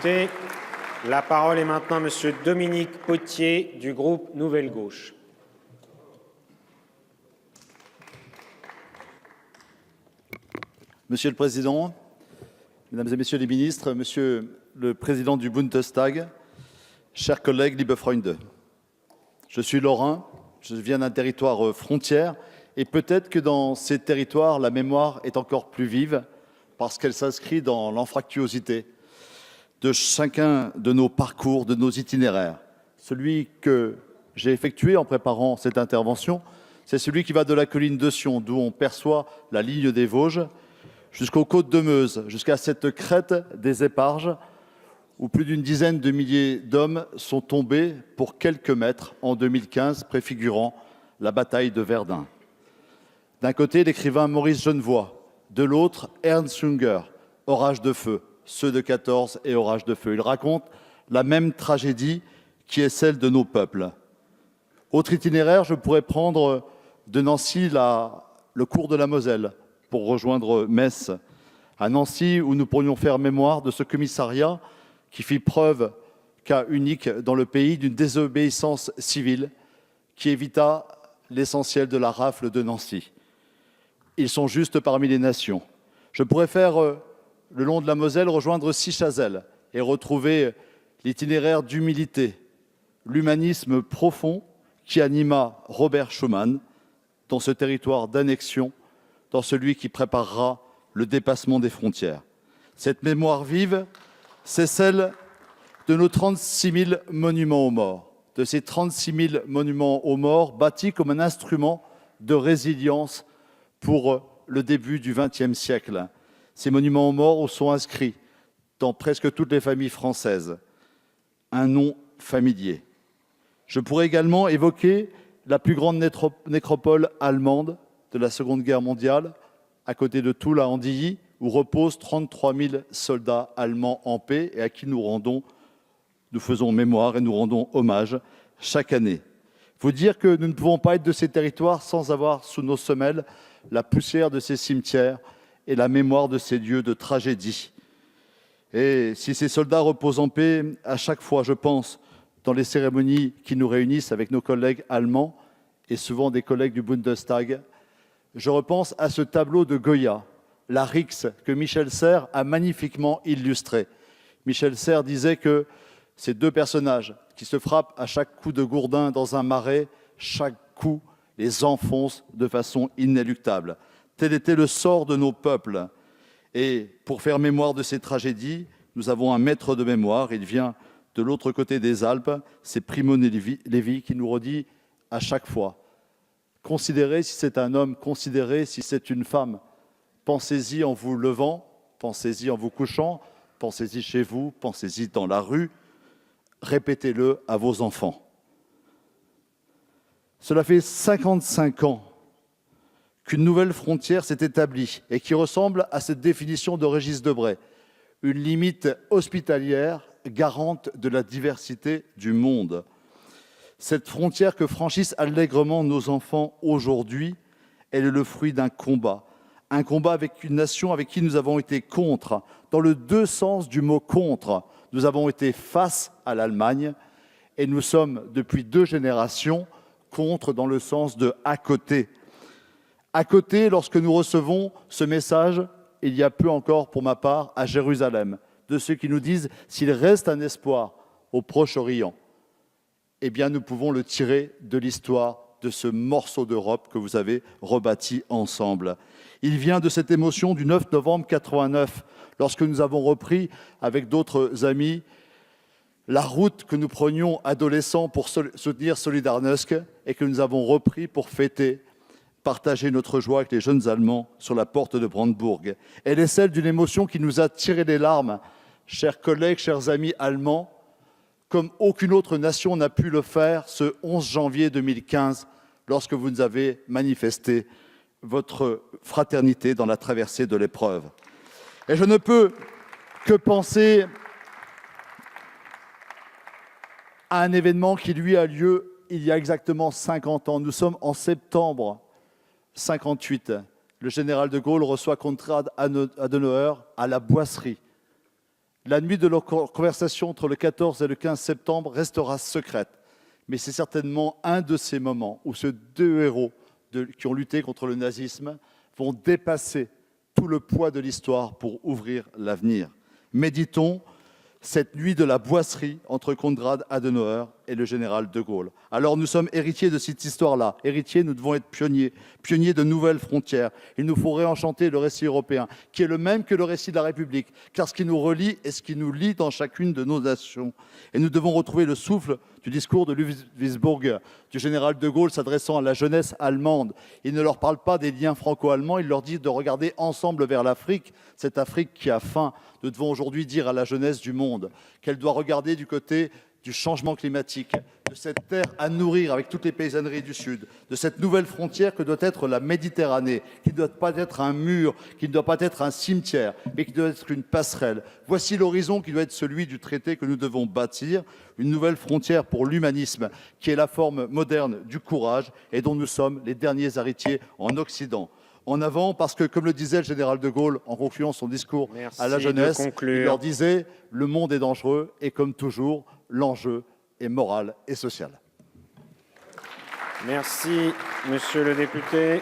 député. La parole est maintenant à Monsieur Dominique Potier du groupe Nouvelle Gauche. Monsieur le Président, Mesdames et Messieurs les ministres, Monsieur le Président du Bundestag, chers collègues, liebe Freunde, je suis lorrain, je viens d'un territoire frontière et peut-être que dans ces territoires, la mémoire est encore plus vive parce qu'elle s'inscrit dans l'anfractuosité de chacun de nos parcours, de nos itinéraires. Celui que j'ai effectué en préparant cette intervention, c'est celui qui va de la colline de Sion, d'où on perçoit la ligne des Vosges, jusqu'aux côtes de Meuse, jusqu'à cette crête des Éparges, où plus d'une dizaine de milliers d'hommes sont tombés pour quelques mètres en 2015, préfigurant la bataille de Verdun. D'un côté, l'écrivain Maurice Genevoix, de l'autre, Ernst Junger, Orage de feu, ceux de 14 et Orage de feu. Ils racontent la même tragédie qui est celle de nos peuples. Autre itinéraire, je pourrais prendre de Nancy le cours de la Moselle pour rejoindre Metz, à Nancy, où nous pourrions faire mémoire de ce commissariat qui fit preuve, cas unique dans le pays, d'une désobéissance civile qui évita l'essentiel de la rafle de Nancy. Ils sont justes parmi les nations. Je pourrais faire, le long de la Moselle, rejoindre Sichazel et retrouver l'itinéraire d'humilité, l'humanisme profond qui anima Robert Schuman dans ce territoire d'annexion, dans celui qui préparera le dépassement des frontières. Cette mémoire vive, c'est celle de nos 36 000 monuments aux morts, de ces 36 000 monuments aux morts bâtis comme un instrument de résilience pour le début du XXe siècle. Ces monuments aux morts sont inscrits dans presque toutes les familles françaises un nom familier. Je pourrais également évoquer la plus grande nécropole allemande de la Seconde Guerre mondiale, à côté de Toul à Andilly, où reposent 33 000 soldats allemands en paix et à qui nous faisons mémoire et nous rendons hommage chaque année. Il faut dire que nous ne pouvons pas être de ces territoires sans avoir sous nos semelles la poussière de ces cimetières et la mémoire de ces lieux de tragédie. Et si ces soldats reposent en paix, à chaque fois, je pense, dans les cérémonies qui nous réunissent avec nos collègues allemands et souvent des collègues du Bundestag, je repense à ce tableau de Goya, la Rixe, que Michel Serres a magnifiquement illustré. Michel Serres disait que ces deux personnages qui se frappent à chaque coup de gourdin dans un marais, chaque coup les enfonce de façon inéluctable. Tel était le sort de nos peuples. Et pour faire mémoire de ces tragédies, nous avons un maître de mémoire. Il vient de l'autre côté des Alpes. C'est Primo Levi qui nous redit à chaque fois: considérez si c'est un homme, considérez si c'est une femme. Pensez-y en vous levant, pensez-y en vous couchant, pensez-y chez vous, pensez-y dans la rue. Répétez-le à vos enfants. Cela fait 55 ans qu'une nouvelle frontière s'est établie et qui ressemble à cette définition de Régis Debray, une limite hospitalière garante de la diversité du monde. Cette frontière que franchissent allègrement nos enfants aujourd'hui, elle est le fruit d'un combat avec une nation avec qui nous avons été contre, dans le deux sens du mot contre. Nous avons été face à l'Allemagne et nous sommes, depuis 2 générations, contre dans le sens de à côté. À côté, lorsque nous recevons ce message, il y a peu encore pour ma part, à Jérusalem, de ceux qui nous disent s'il reste un espoir au Proche-Orient, eh bien nous pouvons le tirer de l'histoire de ce morceau d'Europe que vous avez rebâti ensemble. Il vient de cette émotion du 9 novembre 89, lorsque nous avons repris avec d'autres amis la route que nous prenions adolescents pour soutenir Solidarnosc et que nous avons repris pour fêter, partager notre joie avec les jeunes Allemands sur la porte de Brandebourg. Elle est celle d'une émotion qui nous a tiré les larmes, chers collègues, chers amis allemands, comme aucune autre nation n'a pu le faire ce 11 janvier 2015, lorsque vous nous avez manifesté votre fraternité dans la traversée de l'épreuve. Et je ne peux que penser à un événement qui, lui, a lieu il y a exactement 50 ans. Nous sommes en septembre 58. Le général de Gaulle reçoit Konrad Adenauer à la Boisserie. La nuit de leur conversation entre le 14 et le 15 septembre restera secrète. Mais c'est certainement un de ces moments où ces deux héros qui ont lutté contre le nazisme vont dépasser tout le poids de l'histoire pour ouvrir l'avenir. Méditons cette nuit de la boisserie entre Konrad Adenauer et le général de Gaulle. Alors nous sommes héritiers de cette histoire-là. Héritiers, nous devons être pionniers, pionniers de nouvelles frontières. Il nous faut réenchanter le récit européen, qui est le même que le récit de la République, car ce qui nous relie est ce qui nous lie dans chacune de nos nations. Et nous devons retrouver le souffle du discours de Ludwigsburg, du général de Gaulle s'adressant à la jeunesse allemande. Il ne leur parle pas des liens franco-allemands, il leur dit de regarder ensemble vers l'Afrique, cette Afrique qui a faim. Nous devons aujourd'hui dire à la jeunesse du monde qu'elle doit regarder du côté du changement climatique, de cette terre à nourrir avec toutes les paysanneries du Sud, de cette nouvelle frontière que doit être la Méditerranée, qui ne doit pas être un mur, qui ne doit pas être un cimetière, mais qui doit être une passerelle. Voici l'horizon qui doit être celui du traité que nous devons bâtir, une nouvelle frontière pour l'humanisme, qui est la forme moderne du courage et dont nous sommes les derniers héritiers en Occident. En avant, parce que, comme le disait le général de Gaulle en concluant son discours à la jeunesse, il leur disait « Le monde est dangereux et comme toujours, l'enjeu est moral et social ». Merci, monsieur le député.